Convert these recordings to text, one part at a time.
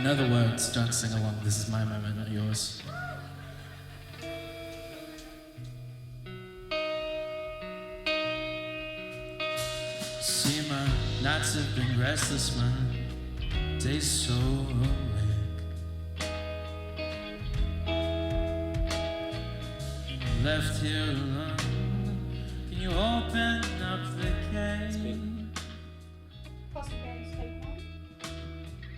know the words, don't sing along. This is my moment, not yours. See, my nights have been restless, my days so awake. Left here alone, can you open up the gate? Possum Pants, take one.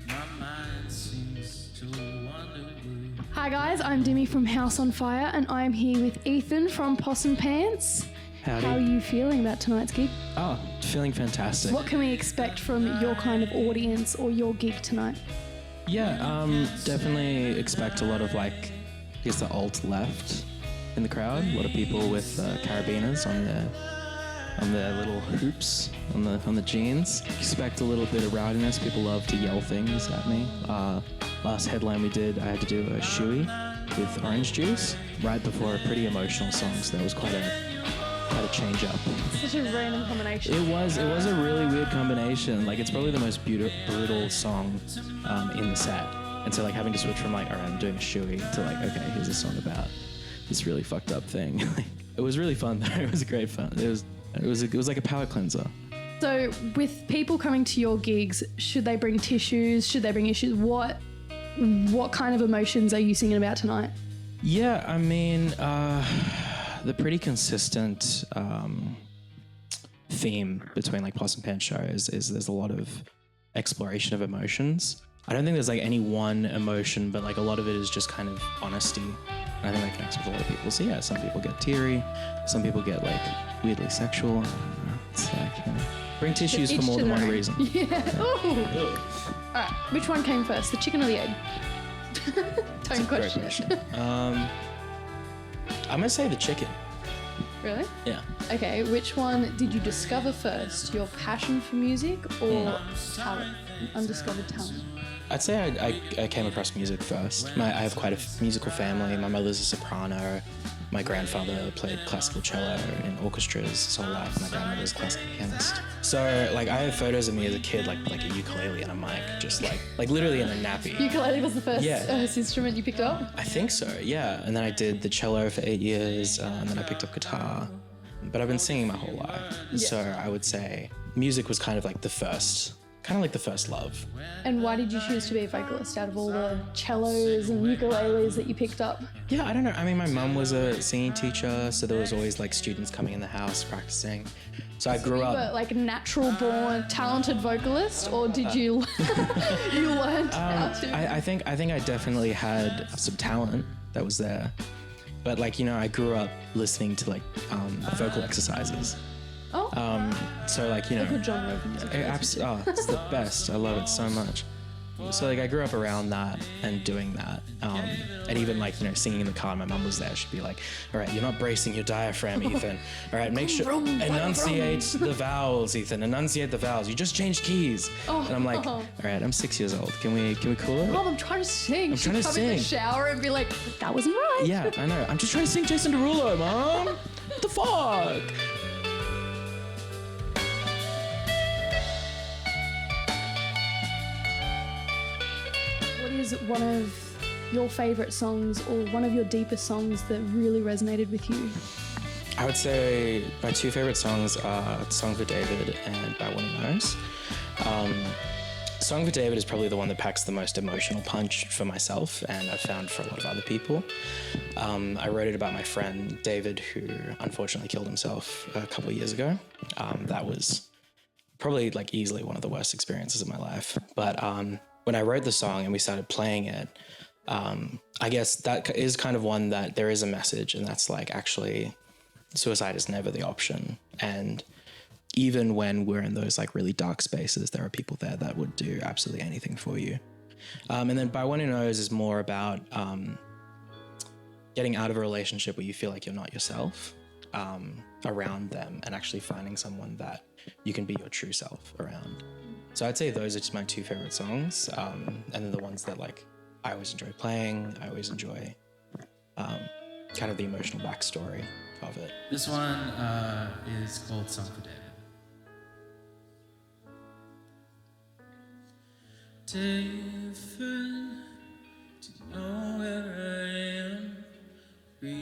My mind seems to wander blue. Hi guys, I'm Demi from House on Fire and I'm here with Ethan from Possum Pants. Howdy. How are you feeling about tonight's gig? Oh, feeling fantastic. What can we expect from your kind of audience or your gig tonight? Yeah, definitely expect a lot of I guess the alt left in the crowd. A lot of people with carabiners on their little hoops on the jeans. Expect a little bit of rowdiness. People love to yell things at me. Last headline we did, I had to do a shoey with orange juice right before a pretty emotional song. So that was quite a change up. Such a random combination. It was a really weird combination. It's probably the most brutal song in the set. And so having to switch from alright, I'm doing a shoey to okay, here's a song about this really fucked up thing. It was really fun though. It was great fun. It was like a palate cleanser. So with people coming to your gigs, should they bring tissues? Should they bring issues? What kind of emotions are you singing about tonight? Yeah, I mean, the pretty consistent theme between Possum Pants shows is there's a lot of exploration of emotions. I don't think there's any one emotion, but a lot of it is just kind of honesty. And I think that connects with a lot of people. So yeah, some people get teary, some people get weirdly sexual. It's bring tissues for more than one reason. Yeah. Ooh. Alright, which one came first, the chicken or the egg? Don't question it. I'm gonna say the chicken. Really? Yeah. Okay, which one did you discover first? Your passion for music or talent? Undiscovered talent? I'd say I came across music first. I have quite a musical family. My mother's a soprano. My grandfather played classical cello in orchestras his whole life. My grandmother's a classical pianist. So I have photos of me as a kid with a ukulele and a mic, just literally in a nappy. Ukulele was the first instrument you picked up? I think so, yeah. And then I did the cello for 8 years, and then I picked up guitar. But I've been singing my whole life. Yeah. So I would say music was kind of the first love. And why did you choose to be a vocalist out of all the cellos and ukuleles that you picked up? Yeah, I don't know. I mean, my mum was a singing teacher, so there was always students coming in the house practicing. So I grew up. You were a natural born talented vocalist, or did you you learned how to? I think I definitely had some talent that was there, but I grew up listening to vocal exercises. Oh. So a good genre of music. It's the best. I love it so much. So I grew up around that and doing that, and even singing in the car. My mum was there. She'd be like, "All right, you're not bracing your diaphragm, Ethan. All right, make sure enunciate the vowels, Ethan. Enunciate the vowels. You just changed keys." And I'm like, "All right, I'm 6 years old. Can we cool it?" Mom, I'm trying to sing. I'm trying to sing. In the shower and be like, "That wasn't right." Yeah, I know. I'm just trying to sing Jason Derulo, Mom. What the fuck? Is one of your favourite songs or one of your deepest songs that really resonated with you? I would say my two favourite songs are Song for David and By One Who Knows. Song for David is probably the one that packs the most emotional punch for myself, and I've found for a lot of other people. I wrote it about my friend David, who unfortunately killed himself a couple of years ago. That was probably easily one of the worst experiences of my life. But when I wrote the song and we started playing it, I guess that is kind of one that there is a message, and that's actually suicide is never the option. And even when we're in those really dark spaces, there are people there that would do absolutely anything for you. And then By One Who Knows is more about getting out of a relationship where you feel like you're not yourself around them, and actually finding someone that you can be your true self around. So I'd say those are just my two favorite songs, and then the ones that I always enjoy playing. I always enjoy kind of the emotional backstory of it. This one is called Song for David. Different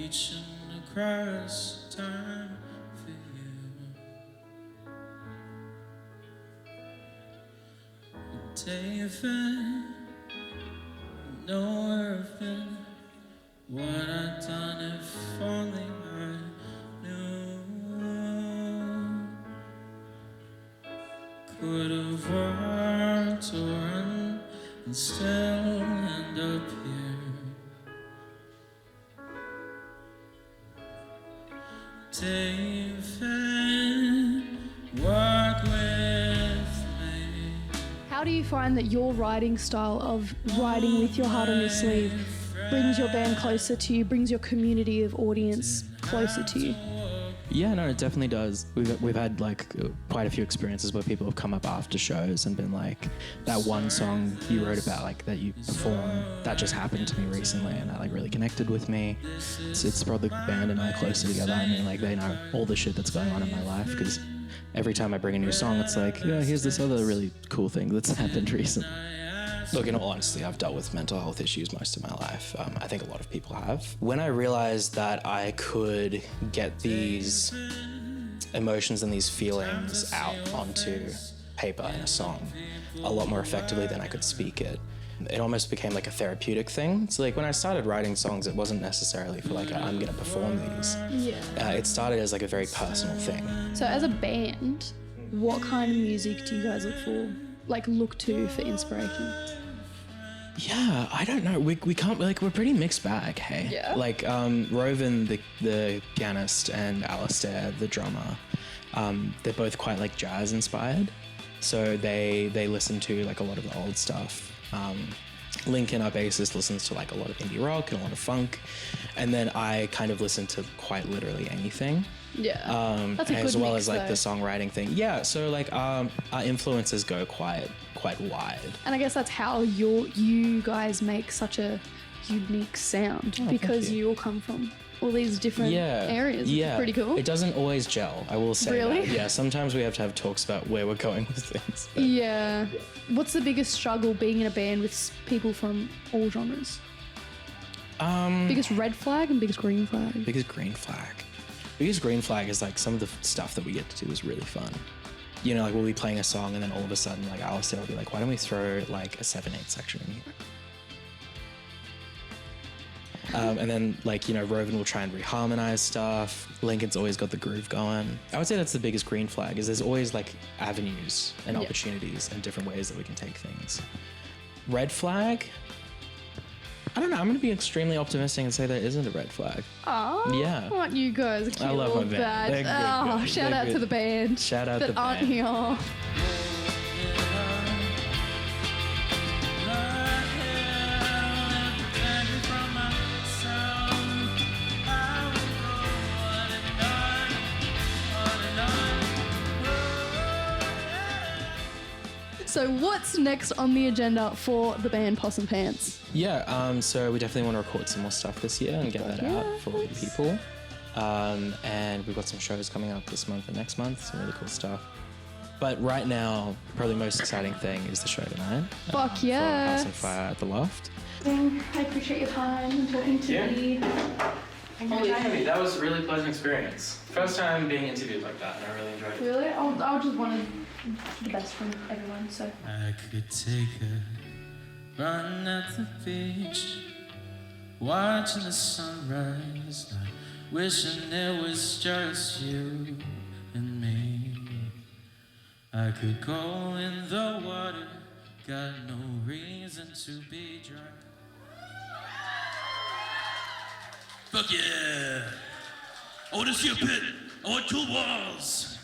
reaching across time for you. David, know where I've been, what I've done if only I knew. Could have walked or run and still end up here. David, walk with me. How do you find that your writing style of writing with your heart on your sleeve brings your band closer to you, brings your community of audience closer to you? Yeah, no, it definitely does. We've had like quite a few experiences where people have come up after shows and been like, that one song you wrote about, like that you performed, that just happened to me recently, and that like really connected with me. It's brought the band and I closer together. I mean, like they know all the shit that's going on in my life, because every time I bring a new song, it's like, yeah, here's this other really cool thing that's happened recently. Look, in all honesty, I've dealt with mental health issues most of my life. I think a lot of people have. When I realized that I could get these emotions and these feelings out onto paper in a song a lot more effectively than I could speak it, it almost became like a therapeutic thing. So like when I started writing songs, it wasn't necessarily for like, I'm gonna perform these. Yeah. It started as like a very personal thing. So as a band, what kind of music do you guys look to for inspiration? Yeah, I don't know. We can't, like, we're pretty mixed bag, hey? Yeah. Like, Rovan, the pianist, and Alistair, the drummer, they're both quite, like, jazz inspired. So they listen to, like, a lot of the old stuff. Lincoln, our bassist, listens to, like, a lot of indie rock and a lot of funk. And then I kind of listen to quite literally anything. Yeah. That's a good as well mix, as, like, though. the songwriting thing. Yeah, so, like, our influences go quite wide. And I guess that's how you guys make such a unique sound, because you all come from all these different areas. Yeah, It's pretty cool. It doesn't always gel, I will say. Really? That. Yeah, sometimes we have to have talks about where we're going with things. But Yeah. What's the biggest struggle being in a band with people from all genres? Biggest red flag and biggest green flag? Biggest green flag. Biggest green flag is like some of the stuff that we get to do is really fun. You know, like we'll be playing a song and then all of a sudden, like Alistair will be like, why don't we throw like a 7/8 section in here? And then, like, you know, Rovan will try and reharmonize stuff. Lincoln's always got the groove going. I would say that's the biggest green flag, is there's always like avenues and opportunities and different ways that we can take things. Red flag? I don't know. I'm going to be extremely optimistic and say there isn't a red flag. Oh, Yeah. What you guys are cute. I love my little band. bad. They're good, Oh, good. shout They're out good. to the band. Shout out that the aren't band. here. So what's next on the agenda for the band Possum Pants? Yeah, so we definitely want to record some more stuff this year and get that out for people. And we've got some shows coming up this month and next month, some really cool stuff. But right now, probably the most exciting thing is the show tonight. Fuck For yeah. House on Fire at the Loft. I appreciate your time and talking to me. Holy Henry, that was a really pleasant experience. First time being interviewed like that, and I really enjoyed it. Really? I just wanted the best from everyone, so. I could take a run at the beach, watching the sunrise, not wishing it was just you and me. I could go in the water, got no reason to be dry. Fuck yeah! I wanna see a pit! I want 2 walls!